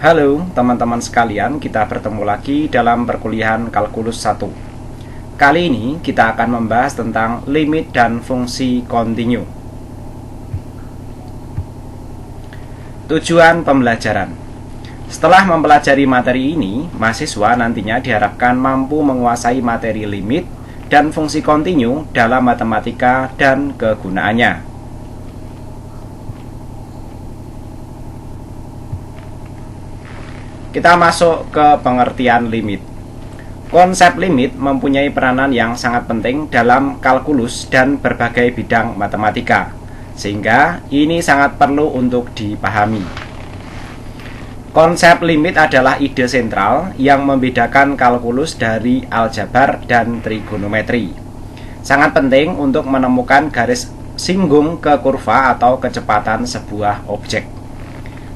Halo teman-teman sekalian, kita bertemu lagi dalam perkuliahan Kalkulus 1. Kali ini kita akan membahas tentang limit dan fungsi kontinu. Tujuan pembelajaran. Setelah mempelajari materi ini, mahasiswa nantinya diharapkan mampu menguasai materi limit dan fungsi kontinu dalam matematika dan kegunaannya. Kita masuk ke pengertian limit. Konsep limit mempunyai peranan yang sangat penting dalam kalkulus dan berbagai bidang matematika, sehingga ini sangat perlu untuk dipahami. Konsep limit adalah ide sentral yang membedakan kalkulus dari aljabar dan trigonometri. Sangat penting untuk menemukan garis singgung ke kurva atau kecepatan sebuah objek.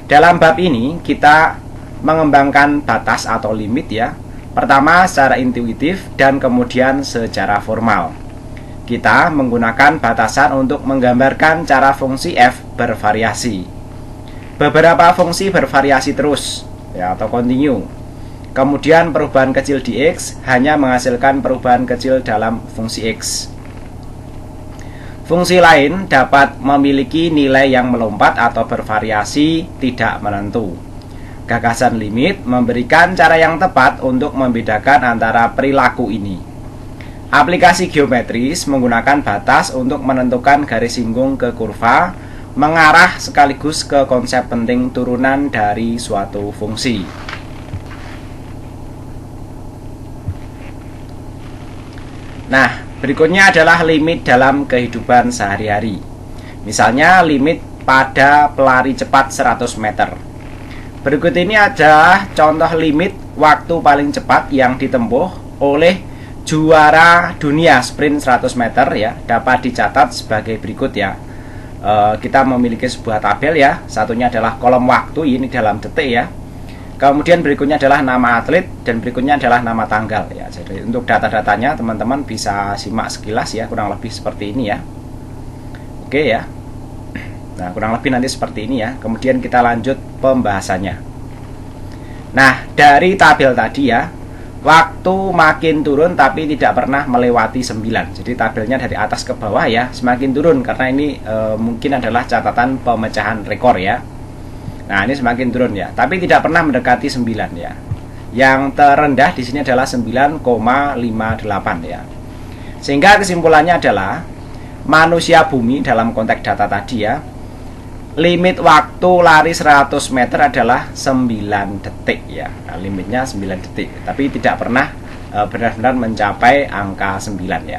Dalam bab ini kita mengembangkan batas atau limit ya. Pertama secara intuitif dan kemudian secara formal. Kita menggunakan batasan untuk menggambarkan cara fungsi f bervariasi. Beberapa fungsi bervariasi terus ya atau kontinu. Kemudian perubahan kecil di x hanya menghasilkan perubahan kecil dalam fungsi x. Fungsi lain dapat memiliki nilai yang melompat atau bervariasi tidak menentu. Gagasan limit memberikan cara yang tepat untuk membedakan antara perilaku ini. Aplikasi geometris menggunakan batas untuk menentukan garis singgung ke kurva, mengarah sekaligus ke konsep penting turunan dari suatu fungsi. Nah, berikutnya adalah limit dalam kehidupan sehari-hari. Misalnya limit pada pelari cepat 100 meter. Berikut ini adalah contoh limit waktu paling cepat yang ditempuh oleh juara dunia sprint 100 meter ya, dapat dicatat sebagai berikut ya. Kita memiliki sebuah tabel ya, satunya adalah kolom waktu, ini dalam detik ya. Kemudian berikutnya adalah nama atlet dan berikutnya adalah nama tanggal ya. Jadi untuk data-datanya teman-teman bisa simak sekilas ya, kurang lebih seperti ini ya. Oke ya. Nah, kurang lebih nanti seperti ini ya. Kemudian kita lanjut pembahasannya. Nah, dari tabel tadi ya, waktu makin turun tapi tidak pernah melewati 9. Jadi tabelnya dari atas ke bawah ya, semakin turun karena ini mungkin adalah catatan pemecahan rekor ya. Nah, ini semakin turun ya, tapi tidak pernah mendekati 9 ya. Yang terendah di sini adalah 9,58 ya. Sehingga kesimpulannya adalah manusia bumi dalam konteks data tadi ya, limit waktu lari 100 meter adalah 9 detik ya. Nah, limitnya 9 detik, tapi tidak pernah benar-benar mencapai angka 9 ya.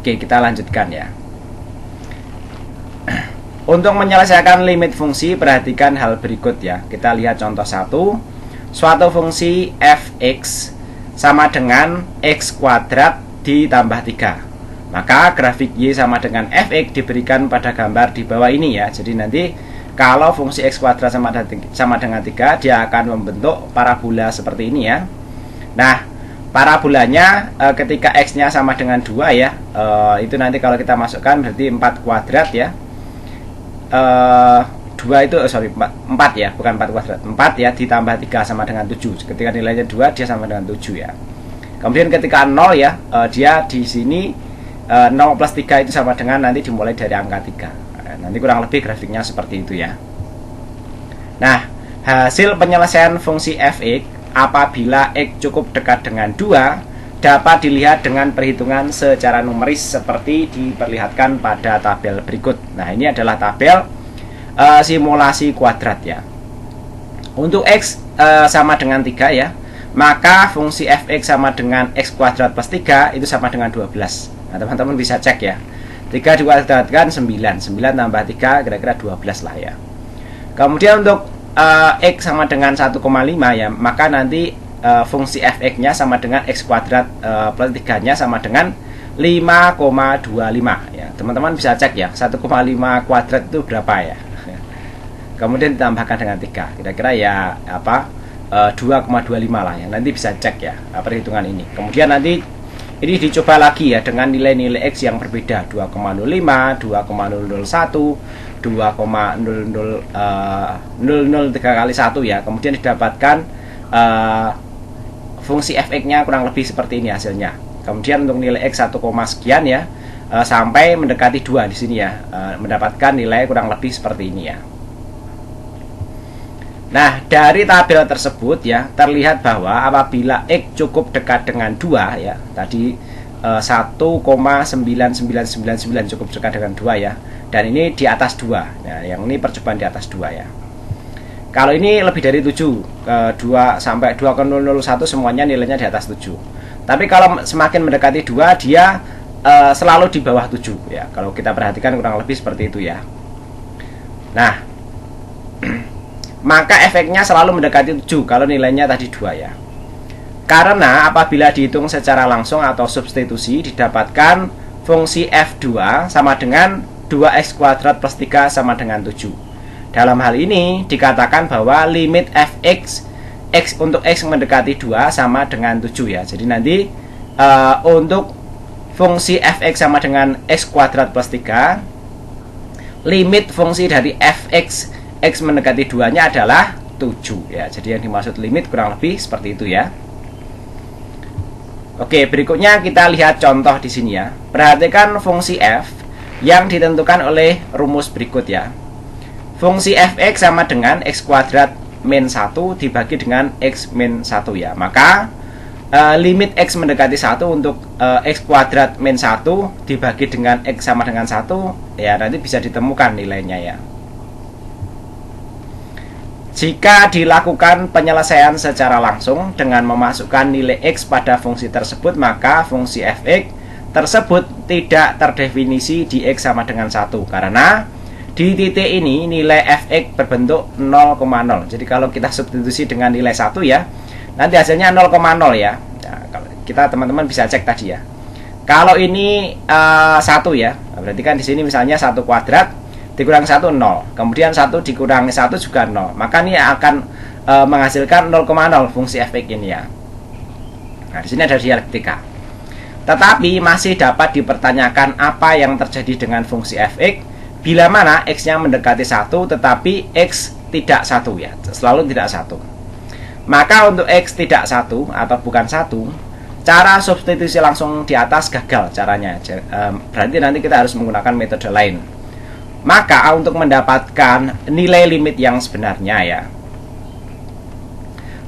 Oke, kita lanjutkan ya. Untuk menyelesaikan limit fungsi, perhatikan hal berikut ya. Kita lihat contoh 1. Suatu fungsi fx sama dengan x kuadrat ditambah 3. Maka grafik y sama dengan fx diberikan pada gambar di bawah ini ya. Jadi nanti kalau fungsi x kuadrat sama dengan 3, dia akan membentuk parabola seperti ini ya. Nah, parabolanya ketika x-nya sama dengan 2 ya, itu nanti kalau kita masukkan berarti 4 kuadrat ya. 4 ya, bukan 4 kuadrat. 4 ya ditambah 3 sama dengan 7. Ketika nilainya 2 dia sama dengan 7 ya. Kemudian ketika 0 ya, dia di sini 0 plus 3 itu sama dengan nanti dimulai dari angka 3. Nanti kurang lebih grafiknya seperti itu ya. Nah, hasil penyelesaian fungsi fx apabila x cukup dekat dengan 2 dapat dilihat dengan perhitungan secara numeris seperti diperlihatkan pada tabel berikut. Nah, ini adalah tabel simulasi kuadrat ya. Untuk x sama dengan 3 ya, maka fungsi fx sama dengan x kuadrat plus 3 itu sama dengan 12. Nah, teman-teman bisa cek ya. 3 dikuadratkan 9. 9 tambah 3 kira-kira 12 lah ya. Kemudian untuk x sama dengan 1,5 ya, maka nanti fungsi fx-nya sama dengan x kuadrat plus 3-nya sama dengan 5,25 ya. Teman-teman bisa cek ya, 1,5 kuadrat itu berapa ya. Kemudian ditambahkan dengan 3. Kira-kira ya 2,25 lah ya. Nanti bisa cek ya perhitungan ini. Kemudian nanti ini dicoba lagi ya dengan nilai-nilai X yang berbeda, 2,05, 2,001, 2,003 kali 1 ya. Kemudian didapatkan fungsi fx-nya kurang lebih seperti ini hasilnya. Kemudian untuk nilai X 1, sekian ya, sampai mendekati 2 di sini ya, mendapatkan nilai kurang lebih seperti ini ya. Nah, dari tabel tersebut ya, terlihat bahwa apabila X cukup dekat dengan 2 ya, tadi 1,9999 cukup dekat dengan 2 ya, dan ini di atas 2. Nah, yang ini percobaan di atas 2 ya. Kalau ini lebih dari 7, 2 sampai 2,001 semuanya nilainya di atas 7. Tapi kalau semakin mendekati 2, dia selalu di bawah 7 ya. Kalau kita perhatikan kurang lebih seperti itu ya. Nah, maka efeknya selalu mendekati 7 kalau nilainya tadi 2 ya. Karena apabila dihitung secara langsung atau substitusi, didapatkan fungsi f2 sama dengan 2x kuadrat plus 3 sama dengan 7. Dalam hal ini dikatakan bahwa limit fx untuk x mendekati 2 sama dengan 7 ya. Jadi nanti untuk fungsi fx sama dengan x kuadrat plus 3, limit fungsi dari fx X mendekati 2-nya adalah 7 ya. Jadi yang dimaksud limit kurang lebih seperti itu ya. Oke, berikutnya kita lihat contoh di sini ya. Perhatikan fungsi f yang ditentukan oleh rumus berikut ya. Fungsi fx sama dengan x kuadrat min 1 dibagi dengan x min 1 ya. Maka limit x mendekati 1 untuk x kuadrat min 1 dibagi dengan x sama dengan 1 ya, nanti bisa ditemukan nilainya ya. Jika dilakukan penyelesaian secara langsung dengan memasukkan nilai X pada fungsi tersebut, maka fungsi fx tersebut tidak terdefinisi di X sama dengan 1. Karena di titik ini nilai fx berbentuk 0,0. Jadi kalau kita substitusi dengan nilai 1 ya, nanti hasilnya 0,0 ya. Nah, kita teman-teman bisa cek tadi ya. Kalau ini 1 ya, berarti kan di sini misalnya 1 kuadrat dikurangi 1, 0. Kemudian 1 dikurangi 1 juga 0. Maka ini akan menghasilkan 0,0 fungsi fx ini ya. Nah, di sini ada dialektika. Tetapi masih dapat dipertanyakan apa yang terjadi dengan fungsi fx bila mana x-nya mendekati 1 tetapi x tidak 1 ya. Selalu tidak 1. Maka untuk x tidak 1 atau bukan 1, cara substitusi langsung di atas gagal caranya. Berarti nanti kita harus menggunakan metode lain. Maka untuk mendapatkan nilai limit yang sebenarnya ya,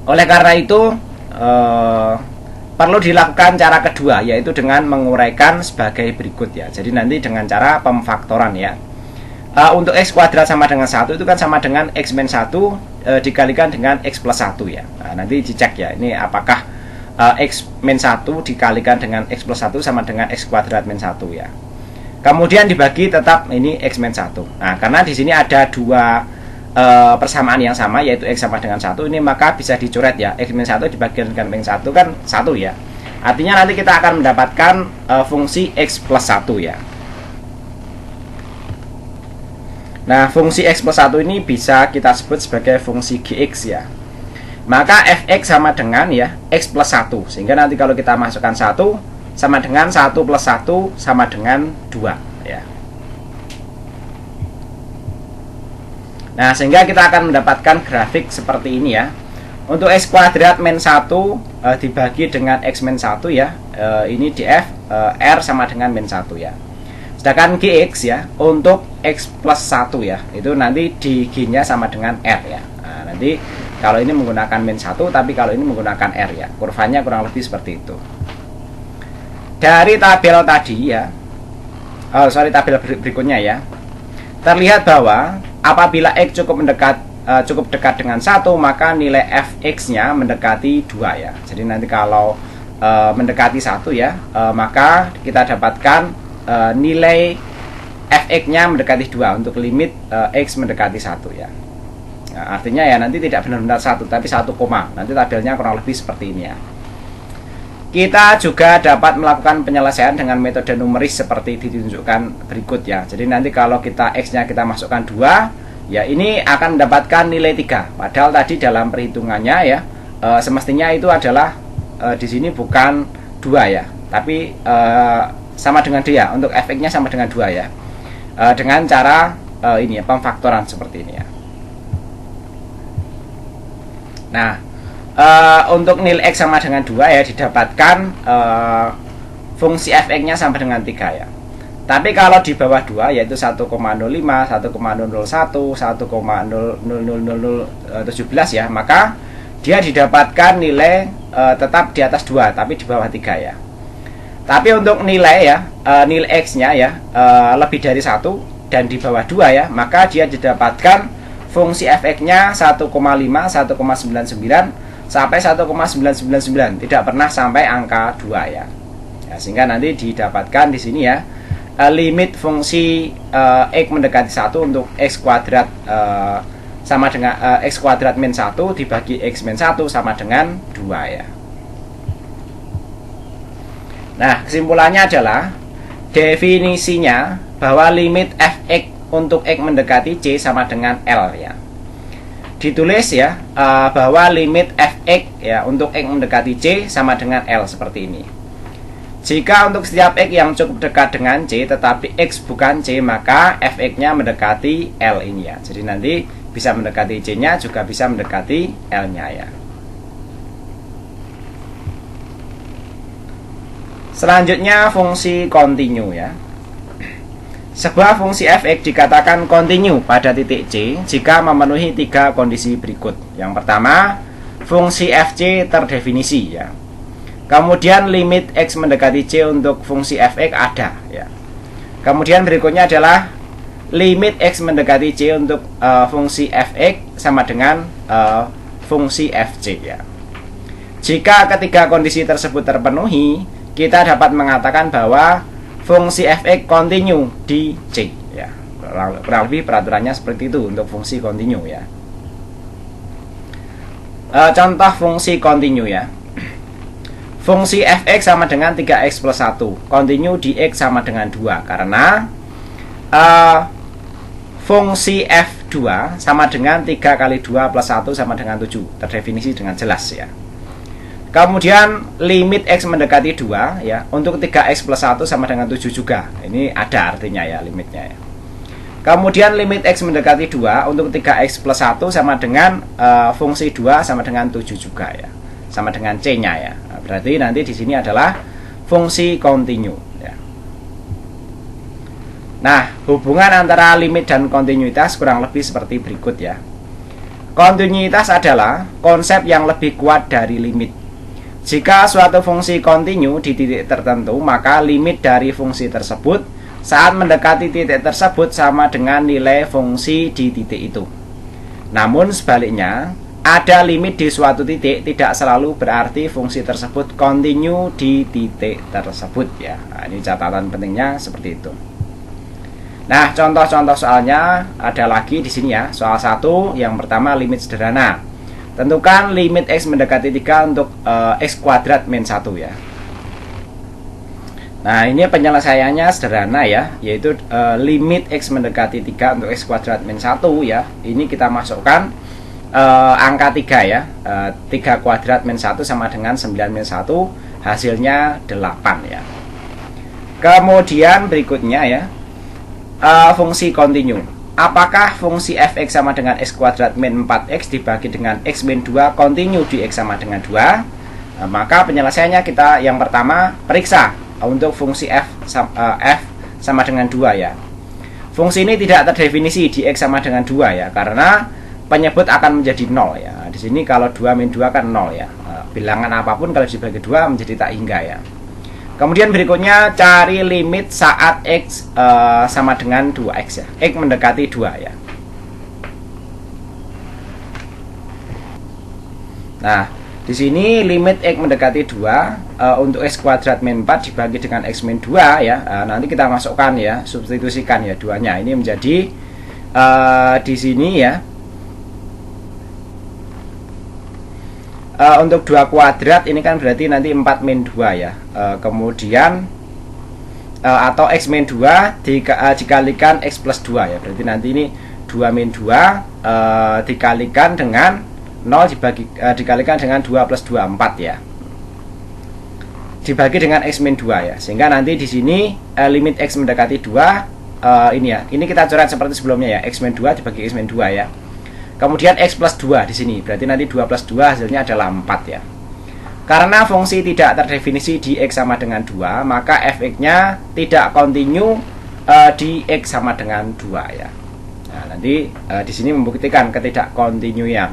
oleh karena itu perlu dilakukan cara kedua, yaitu dengan menguraikan sebagai berikut ya. Jadi nanti dengan cara pemfaktoran ya. Untuk x kuadrat sama dengan 1 itu kan sama dengan x min 1 dikalikan dengan x plus 1 ya. Nah, nanti dicek ya, ini apakah x min 1 dikalikan dengan x plus 1 sama dengan x kuadrat min 1 ya. Kemudian dibagi tetap ini x min 1. Nah, karena di sini ada dua persamaan yang sama, yaitu x sama dengan 1, ini maka bisa dicoret ya. X min 1 dibagi dengan min 1 kan 1 ya. Artinya nanti kita akan mendapatkan fungsi x plus 1 ya. Nah, fungsi x plus 1 ini bisa kita sebut sebagai fungsi gx ya. Maka fx sama dengan ya x plus 1. Sehingga nanti kalau kita masukkan 1 sama dengan 1 plus 1 sama dengan 2 ya. Nah, sehingga kita akan mendapatkan grafik seperti ini ya. Untuk x kuadrat min 1 dibagi dengan x min 1 ya, ini df r sama dengan min 1 ya. Sedangkan gx ya, untuk x plus 1 ya, itu nanti di g-nya sama dengan r ya. Nah, nanti kalau ini menggunakan min 1, tapi kalau ini menggunakan r ya. Kurvanya kurang lebih seperti itu. Dari tabel tadi ya, tabel berikutnya ya, terlihat bahwa apabila x cukup dekat dengan 1, maka nilai fx-nya mendekati 2 ya. Jadi nanti kalau mendekati 1 ya, maka kita dapatkan nilai fx-nya mendekati 2 untuk limit x mendekati 1 ya. Nah, artinya ya nanti tidak benar-benar 1, tapi 1, nanti tabelnya kurang lebih seperti ini ya. Kita juga dapat melakukan penyelesaian dengan metode numeris seperti ditunjukkan berikut ya. Jadi nanti kalau kita x-nya kita masukkan 2, ya ini akan mendapatkan nilai 3. Padahal tadi dalam perhitungannya ya, semestinya itu adalah di sini bukan 2 ya. tapi sama dengan dia, untuk fx-nya sama dengan 2 ya, dengan cara ini ya, pemfaktoran seperti ini ya. Nah, untuk nil x sama dengan 2 ya, didapatkan fungsi fx-nya sama dengan 3 ya. Tapi kalau di bawah 2 yaitu 1,05, 1,001, 1,000017 ya, maka dia didapatkan nilai tetap di atas 2 tapi di bawah 3 ya. Tapi untuk nilai ya, nilai x-nya ya lebih dari 1 dan di bawah 2 ya, maka dia didapatkan fungsi fx-nya 1,5, 1,99 sampai 1,999, tidak pernah sampai angka 2 ya. Sehingga nanti didapatkan di sini ya, limit fungsi x mendekati 1 untuk x kuadrat sama dengan x kuadrat min 1 dibagi x min 1 sama dengan 2 ya. Nah, kesimpulannya adalah definisinya bahwa limit fx untuk x mendekati c sama dengan L ya. Ditulis ya bahwa limit fx ya untuk x mendekati c sama dengan L seperti ini. Jika untuk setiap x yang cukup dekat dengan c tetapi x bukan c, maka fx-nya mendekati L ini ya. Jadi nanti bisa mendekati c-nya juga bisa mendekati L-nya ya. Selanjutnya fungsi kontinu ya. Sebuah fungsi fx dikatakan kontinu pada titik c jika memenuhi 3 kondisi berikut. Yang pertama, fungsi fc terdefinisi ya. Kemudian limit x mendekati c untuk fungsi fx ada ya. Kemudian berikutnya adalah limit x mendekati c untuk fungsi fx sama dengan fungsi fc ya. Jika ketiga kondisi tersebut terpenuhi, kita dapat mengatakan bahwa fungsi fx kontinu di c ya. Kurang lebih peraturannya seperti itu untuk fungsi kontinu ya. Contoh fungsi kontinu ya. Fungsi fx sama dengan 3x plus 1, kontinu di x sama dengan 2, karena fungsi f2 sama dengan 3 kali 2 plus 1 sama dengan 7, terdefinisi dengan jelas ya. Kemudian limit x mendekati 2 ya, untuk 3x plus 1 sama dengan 7 juga. Ini ada artinya ya limitnya ya. Kemudian limit x mendekati 2 untuk 3x plus 1 sama dengan fungsi 2 sama dengan 7 juga ya. Sama dengan c-nya ya. Nah, berarti nanti di sini adalah fungsi kontinu ya. Nah, hubungan antara limit dan kontinuitas kurang lebih seperti berikut ya. Kontinuitas adalah konsep yang lebih kuat dari limit. Jika suatu fungsi kontinu di titik tertentu, maka limit dari fungsi tersebut saat mendekati titik tersebut sama dengan nilai fungsi di titik itu. Namun sebaliknya, ada limit di suatu titik tidak selalu berarti fungsi tersebut kontinu di titik tersebut ya. Nah, ini catatan pentingnya seperti itu. Nah, contoh-contoh soalnya ada lagi di sini ya. Soal 1 yang pertama limit sederhana. Tentukan limit x mendekati 3 untuk x kuadrat min 1 ya. Nah, ini penyelesaiannya sederhana ya, yaitu limit x mendekati 3 untuk x kuadrat min 1 ya. Ini kita masukkan angka 3 ya, 3 kuadrat min 1 sama dengan 9 min 1, hasilnya 8 ya. Kemudian berikutnya ya, fungsi kontinu. Apakah fungsi fx sama dengan x kuadrat min 4x dibagi dengan x min 2 kontinu di x sama dengan 2? Nah, maka penyelesaiannya kita yang pertama periksa untuk fungsi f sama dengan 2 ya. Fungsi ini tidak terdefinisi di x sama dengan 2 ya, karena penyebut akan menjadi 0 ya. Di sini kalau 2 min 2 kan 0 ya. Bilangan apapun kalau dibagi 2 menjadi tak hingga ya. Kemudian berikutnya cari limit saat x sama dengan 2x ya. X mendekati 2 ya. Nah, di sini limit x mendekati 2 untuk x kuadrat min 4 dibagi dengan x min 2 ya. Nanti kita masukkan ya, substitusikan ya duanya. Ini menjadi di sini ya. Untuk 2 kuadrat ini kan berarti nanti 4 min 2 ya. Kemudian atau x min 2 dikalikan x plus 2 ya. Berarti nanti ini 2 min 2 dikalikan dengan 0 dikalikan dengan 2 plus 2, 4 ya. dibagi dengan X min 2 ya. Sehingga nanti di sini limit X mendekati 2 ini ya. Ini kita coret seperti sebelumnya ya. X min 2 dibagi X min 2 ya. Kemudian X plus 2 di sini. Berarti nanti 2 plus 2 hasilnya adalah 4 ya. Karena fungsi tidak terdefinisi di X sama dengan 2, maka fx-nya tidak kontinu di X sama dengan 2 ya. Nah, nanti di sini membuktikan ketidakkontinuian.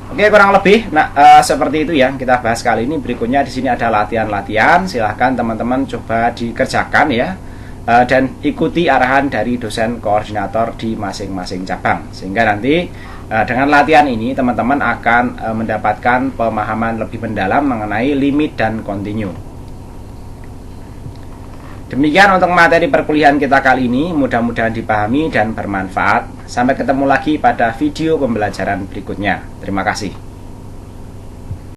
Oke, kurang lebih seperti itu ya kita bahas kali ini. Berikutnya di sini ada latihan-latihan. Silahkan teman-teman coba dikerjakan ya, dan ikuti arahan dari dosen koordinator di masing-masing cabang. Sehingga nanti dengan latihan ini teman-teman akan mendapatkan pemahaman lebih mendalam mengenai limit dan kontinu. Demikian untuk materi perkuliahan kita kali ini, mudah-mudahan dipahami dan bermanfaat. Sampai ketemu lagi pada video pembelajaran berikutnya. Terima kasih.